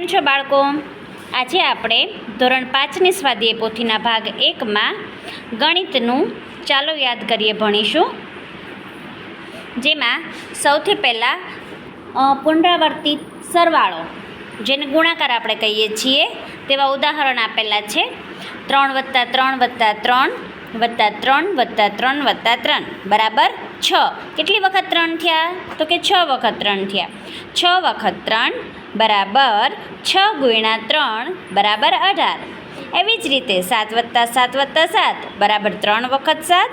કેમ છો બાળકો? આજે આપણે ધોરણ 5ની સ્વાધ્યાય પોથીના ભાગ 1માં ગણિતનું ચાલો યાદ કરીએ ભણીશું, જેમાં સૌથી પહેલાં પુનરાવર્તિત સરવાળો, જેને ગુણાકાર આપણે કહીએ છીએ, તેવા ઉદાહરણ આપેલા છે. 3 + 3 + 3 + 3 + 3 + 3 બરાબર 6. કેટલી વખત 3 થયા? તો કે 6 વખત 3 થયા. 6 વખત 3 બરાબર 6 × 3 બરાબર 18. એવી જ રીતે 7 + 7 + 7 બરાબર 3 વખત 7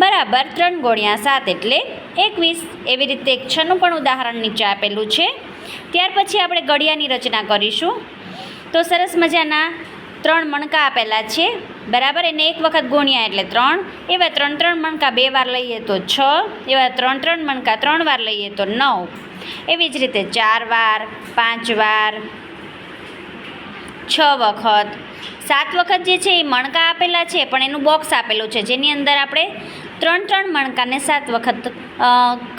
બરાબર 3 × 7 એટલે 21. એવી રીતે એક 6નું પણ ઉદાહરણ નીચે આપેલું છે. ત્યાર પછી આપણે ઘડિયાની રચના કરીશું. તો સરસ મજાના 3 મણકા આપેલા છે બરાબર, એને એક વખત ગુણ્યા એટલે 3. એવા 3 મણકા 2 વાર લઈએ તો 6. એવા 3 મણકા 3 વાર લઈએ તો 9. એવી જ રીતે 4 વાર, 5 વાર, 6 વખત, 7 વખત જે છે એ મણકા આપેલા છે, પણ એનું બોક્સ આપેલું છે, જેની અંદર આપણે 3 મણકાને 7 વખત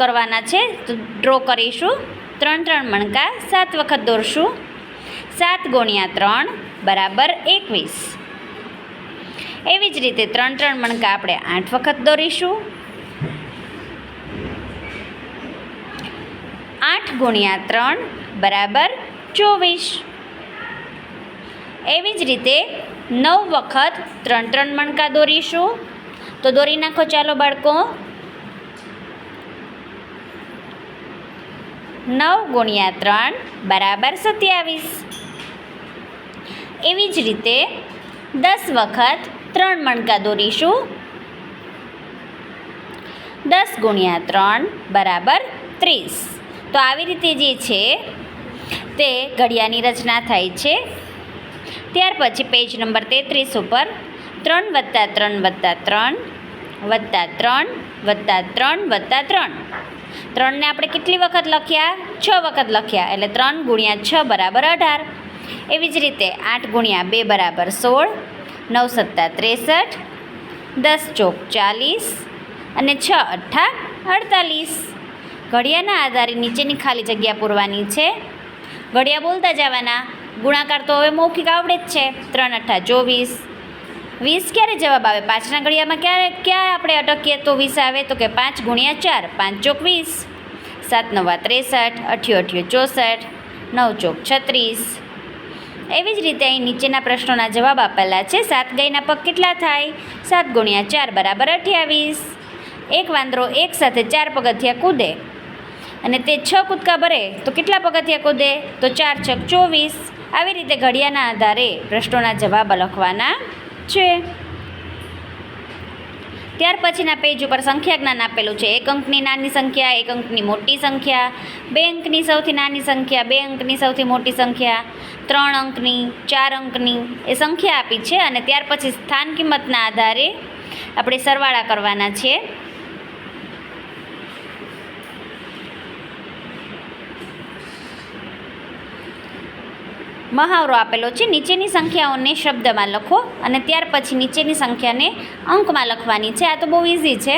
કરવાના છે. તો ડ્રો કરીશું. 3 મણકા 7 વખત દોરશું. 7 × 3 બરાબર 21. એવી જ રીતે 3 મણકા આપણે 8 વખત દોરીશું. 8 × 3 બરાબર 24. એવી જ રીતે 9 વખત 3 મણકા દોરીશું. તો દોરી નાખો ચાલો બાળકો. 9 × 3 બરાબર 27. એવી જ રીતે 10 વખત 3 મણકા દોરીશું. 10 × 3 બરાબર 30. તો આવી રીતે જે છે તે ઘડિયાની રચના થાય છે. ત્યાર પછી પેજ નંબર 33 ઉપર 3 + 3 + 3 + 3 + 3 + 3. 3ને આપણે કેટલી વખત લખ્યા? 6 વખત લખ્યા, એટલે 3 × 6 બરાબર 18. એવી જ રીતે 8 × 2 બરાબર 16, 9 × 7 63, 10 × 40 અને 6 × 8 48. ઘડિયાના આધારે નીચેની ખાલી જગ્યા પૂરવાની છે. ઘડિયા બોલતા જવાના. ગુણાકાર તો હવે મૌખિક આવડે જ છે. 3 × 8 24. 20 ક્યારે જવાબ આવે? 5ના ઘડિયામાં ક્યાં આપણે અટકીએ તો 20 આવે? તો કે 5 × 4 5 × 20. 7 × 9 63, 8 × 8 64, 9 × 36. એવી જ રીતે અહીં નીચેના પ્રશ્નોના જવાબ આપેલા છે. 7 ગાયના પગ કેટલા થાય? 7 × 4 બરાબર 28. એક વાંદરો એક સાથે 4 પગથિયાં કૂદે અને તે 6 કૂદકા ભરે તો કેટલા પગથિયાં કૂદે? તો 4 × 6 = 24. આવી રીતે ઘડિયાના આધારે પ્રશ્નોના જવાબ લખવાના છે. ત્યાર પછીના પેજ ઉપર સંખ્યા જ્ઞાન આપેલું છે. 1 અંકની નાની સંખ્યા, 1 અંકની મોટી સંખ્યા, 2 અંકની સૌથી નાની સંખ્યા, 2 અંકની સૌથી મોટી સંખ્યા, 3 અંકની, 4 અંકની એ સંખ્યા આપી છે. અને ત્યાર પછી સ્થાન કિંમતના આધારે આપણે સરવાળા કરવાના છે. મહાવરો આપેલો છે. નીચેની સંખ્યાઓને શબ્દમાં લખો અને ત્યાર પછી નીચેની સંખ્યાને અંકમાં લખવાની છે. આ તો બહુ ઇઝી છે.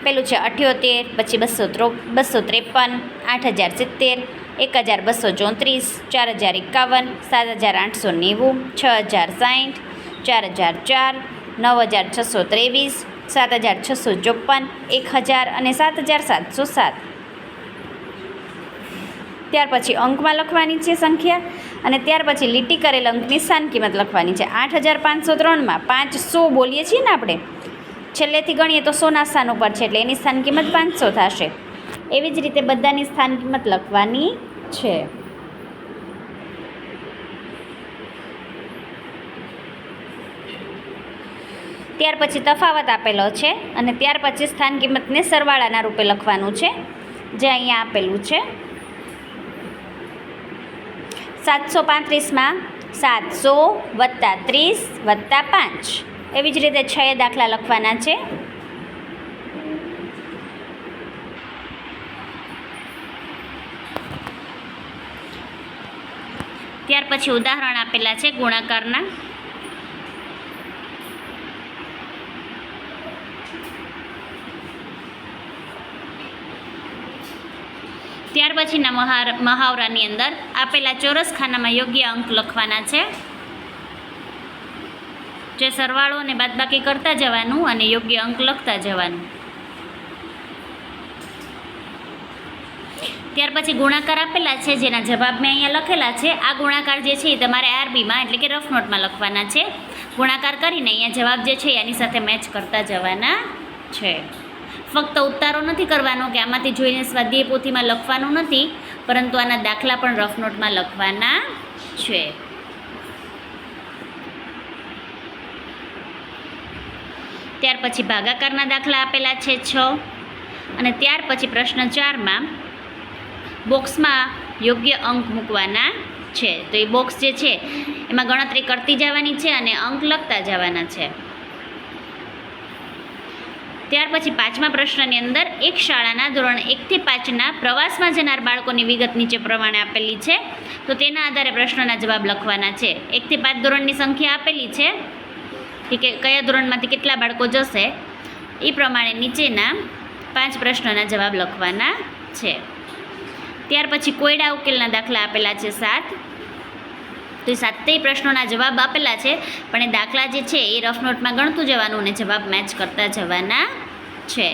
પેલું છે 78, પછી 253, 8070, 1234, 4051, 7890, 6060, 4004, 9623, 7654, 1000 અને 7707. ત્યાર પછી અંકમાં લખવાની છે સંખ્યા, અને ત્યાર પછી લીટી કરેલ અંકની સ્થાન કિંમત લખવાની છે. 8503માં 500 બોલીએ છીએ ને આપણે, છેલ્લેથી ગણીએ તો 100ના સ્થાન ઉપર છે, એટલે એની સ્થાન કિંમત 500 થશે. એવી જ રીતે બધાની સ્થાન કિંમત લખવાની છે. ત્યાર પછી તફાવત આપેલો છે અને ત્યાર પછી સ્થાન કિંમતને સરવાળાના રૂપે લખવાનું છે, જે અહીંયા આપેલું છે. 735માં 700 + 30 + 5. એવી જ રીતે 6 દાખલા લખવાના છે. ત્યાર પછી ઉદાહરણ આપેલા છે ગુણાકારના. ત્યાર પછીના મહાવરાની અંદર આપેલા ચોરસ ખાનામાં યોગ્ય અંક લખવાના છે. જે સરવાળો અને બાદબાકી કરતા જવાનું અને યોગ્ય અંક લખતા જવાનું. ત્યાર પછી ગુણાકાર આપેલા છે, જેના જવાબ મેં અહીંયા લખેલા છે. આ ગુણાકાર જે છે એ તમારે આરબીમાં એટલે કે રફ નોટમાં લખવાના છે. ગુણાકાર કરીને અહીંયા જવાબ જે છે એની સાથે મેચ કરતા જવાના છે. ફક્ત ઉતારો નથી કરવાનો કે આમાંથી જોઈને સ્વાધ્યાય પોથીમાં લખવાનું નથી, પરંતુ આના દાખલા પણ રફ નોટમાં લખવાના છે. ત્યાર પછી ભાગાકારના દાખલા આપેલા છે 6, અને ત્યાર પછી પ્રશ્ન 4માં બોક્સમાં યોગ્ય અંક મૂકવાના છે. તો એ બોક્સ જે છે એમાં ગણતરી કરતી જવાની છે અને અંક લખતા જવાના છે. ત્યાર પછી 5મા પ્રશ્નની અંદર એક શાળાના ધોરણ 1 થી 5ના પ્રવાસમાં જનાર બાળકોની વિગત નીચે પ્રમાણે આપેલી છે. તો તેના આધારે પ્રશ્નના જવાબ લખવાના છે. 1 થી 5 ધોરણની સંખ્યા આપેલી છે કે કયા ધોરણમાંથી કેટલા બાળકો જશે, એ પ્રમાણે નીચેના 5 પ્રશ્નોના જવાબ લખવાના છે. ત્યાર પછી કોયડા ઉકેલના દાખલા આપેલા છે 7. તો એ 7 પ્રશ્નોના જવાબ આપેલા છે, પણ એ દાખલા જે છે એ રફ નોટમાં ગણતું જવાનું અને જવાબ મેચ કરતા જવાના છે.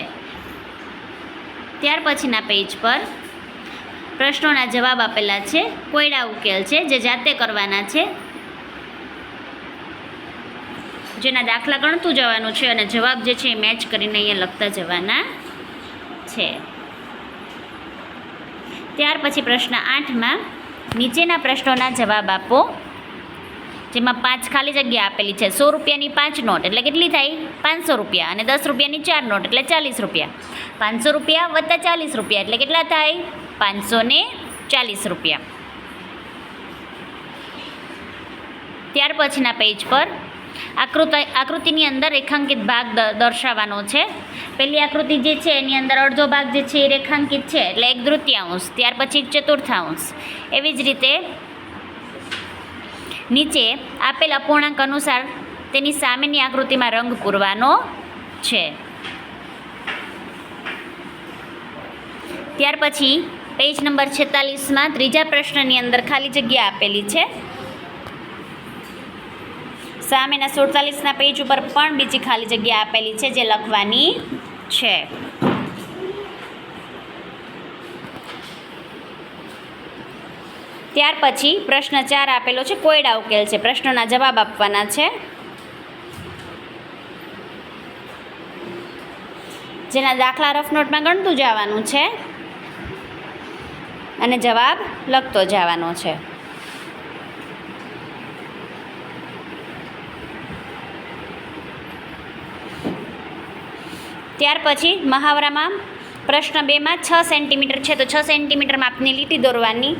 ત્યાર પછીના પેજ પર પ્રશ્નોના જવાબ આપેલા છે. કોયડા ઉકેલ છે જે જાતે કરવાના છે, જેના દાખલા ગણતું જવાનું છે અને જવાબ જે છે એ મેચ કરીને અહીંયા લખતા જવાના છે. ત્યાર પછી પ્રશ્ન 8માં નીચેના પ્રશ્નોના જવાબ આપો, જેમાં 5 ખાલી જગ્યા આપેલી છે. 100 રૂપિયાની 5 નોટ એટલે કેટલી થાય? 500 રૂપિયા. અને 10 રૂપિયાની 4 નોટ એટલે 40 રૂપિયા. 500 રૂપિયા વત્તા 40 રૂપિયા એટલે કેટલા થાય? 540 રૂપિયા. ત્યાર પછીના પેજ પર આકૃતિની અંદર રેખાંકિત ભાગ દર્શાવવાનો છે. પહેલી આકૃતિ જે છે એની અંદર અડધો ભાગ જે છે એ રેખાંકિત છે એટલે 1/3, ત્યાર પછી 1/4. એવી જ રીતે નીચે આપેલ અપૂર્ણાંક અનુસાર તેની સામેની આકૃતિમાં રંગ પૂરવાનો છે. ત્યાર પછી પેજ નંબર 46માં ત્રીજા પ્રશ્નની અંદર ખાલી જગ્યા આપેલી છે. સામેના 47ના પેજ ઉપર પણ બીજી ખાલી જગ્યા આપેલી છે જે લખવાની છે. ત્યાર પછી પ્રશ્ન 4 આપેલો છે. કોયડા ઉકેલ છે. પ્રશ્નોના જવાબ આપવાના છે, જેના દાખલા રફ નોટમાં ગણતું જવાનું છે અને જવાબ લખતો જવાનો છે. ત્યાર પછી મહાવરામાં પ્રશ્ન 2માં 6 સેન્ટીમીટર છે તો 6 સેન્ટીમીટર માપની લીટી દોરવાની,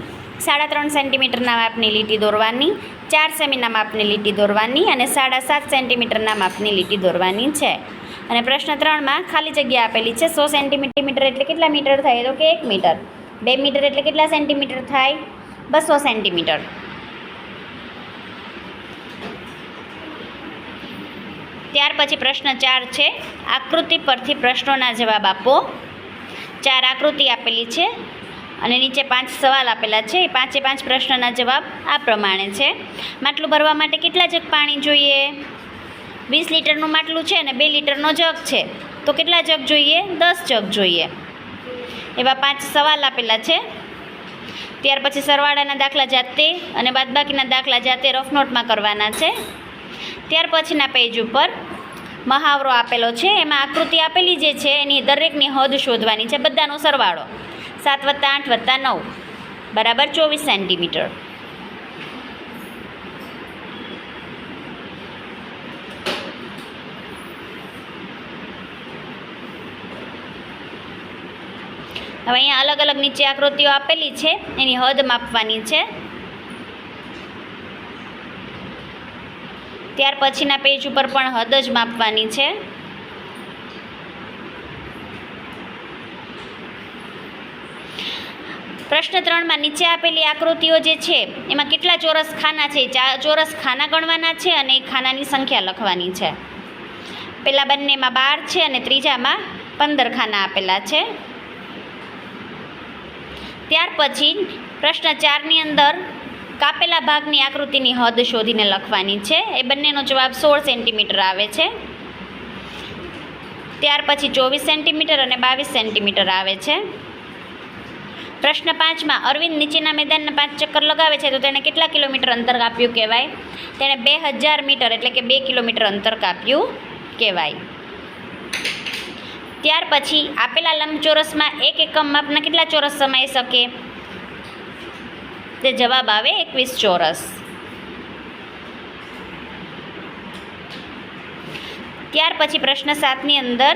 3.5 સેન્ટીમીટરના માપની લીટી દોરવાની, 4 સેમીના માપની લીટી દોરવાની અને 7.5 સેન્ટીમીટરના માપની લીટી દોરવાની છે. અને પ્રશ્ન 3માં ખાલી જગ્યા આપેલી છે. 100 સેન્ટીમીટર એટલે કેટલા મીટર થાય? તો કે 1 મીટર. 2 મીટર એટલે કેટલા સેન્ટીમીટર થાય? 200 સેન્ટીમીટર. ત્યાર પછી પ્રશ્ન 4 છે. આકૃતિ પરથી પ્રશ્નોના જવાબ આપો. 4 આકૃતિ આપેલી છે અને નીચે 5 સવાલ આપેલા છે. એ 5 પ્રશ્નના જવાબ આ પ્રમાણે છે. માટલું ભરવા માટે કેટલા જગ પાણી જોઈએ? 20 લીટરનું માટલું છે અને 2 લીટરનો જગ છે તો કેટલા જગ જોઈએ? 10 જગ જોઈએ. એવા 5 સવાલ આપેલા છે. ત્યાર પછી સરવાળાના દાખલા જાતે અને બાદબાકીના દાખલા જાતે રફ નોટમાં કરવાના છે. ત્યાર પછીના પેજ ઉપર મહાવરો આપેલો છે. એમાં આકૃતિ આપેલી જે છે એની દરેકની હદ શોધવાની છે. બધાનો સરવાળો 7 + 8 + 9 બરાબર 24 સેન્ટીમીટર. હવે અહીંયા અલગ અલગ નીચે આકૃતિઓ આપેલી છે, એની હદ માપવાની છે. ત્યાર પછીના પેજ ઉપર પણ હદ જ માપવાની છે. પ્રશ્ન 3માં નીચે આપેલી આકૃતિઓ જે છે એમાં કેટલા ચોરસ ખાના છે? 4 ચોરસ ખાના ગણવાના છે અને એ ખાનાની સંખ્યા લખવાની છે. પેલા બંનેમાં 12 છે અને ત્રીજામાં 15 ખાના આપેલા છે. ત્યાર પછી પ્રશ્ન 4ની અંદર કાપેલા ભાગની આકૃતિની હદ શોધીને લખવાની છે. એ બંનેનો જવાબ 16 સેન્ટીમીટર આવે છે. ત્યાર પછી 24 સેન્ટીમીટર અને 22 સેન્ટીમીટર આવે છે. પ્રશ્ન 5માં અરવિંદ નીચેના મેદાનના 5 ચક્કર લગાવે છે તો તેણે કેટલા કિલોમીટર અંતર કાપ્યું કહેવાય? તેણે 2000 મીટર એટલે કે 2 કિલોમીટર અંતર કાપ્યું કહેવાય. ત્યાર પછી આપેલા લંબચોરસમાં 1 એકમ માપના કેટલા ચોરસ સમાઈ શકે? તે જવાબ આવે 21 ચોરસ. ત્યાર પછી પ્રશ્ન 7ની અંદર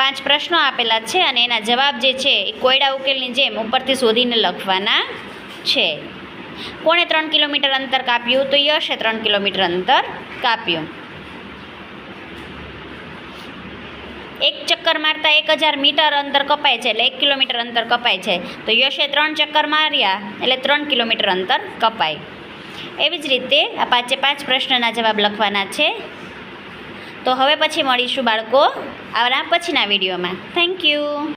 5 પ્રશ્નો આપેલા છે અને એના જવાબ જે છે એ કોયડા ઉકેલની જેમ ઉપરથી શોધીને લખવાના છે. કોણે 3 કિલોમીટર અંતર કાપ્યું? તો યશે 3 કિલોમીટર અંતર કાપ્યું. એક ચક્કર મારતા 1000 મીટર અંતર કપાય છે એટલે 1 કિલોમીટર અંતર કપાય છે. તો યશે 3 ચક્કર માર્યા એટલે 3 કિલોમીટર અંતર કપાય. એવી જ રીતે આ 5 પ્રશ્નના જવાબ લખવાના છે. તો હવે પછી મળીશું બાળકો આવના પછીના વિડીયોમાં. Thank you.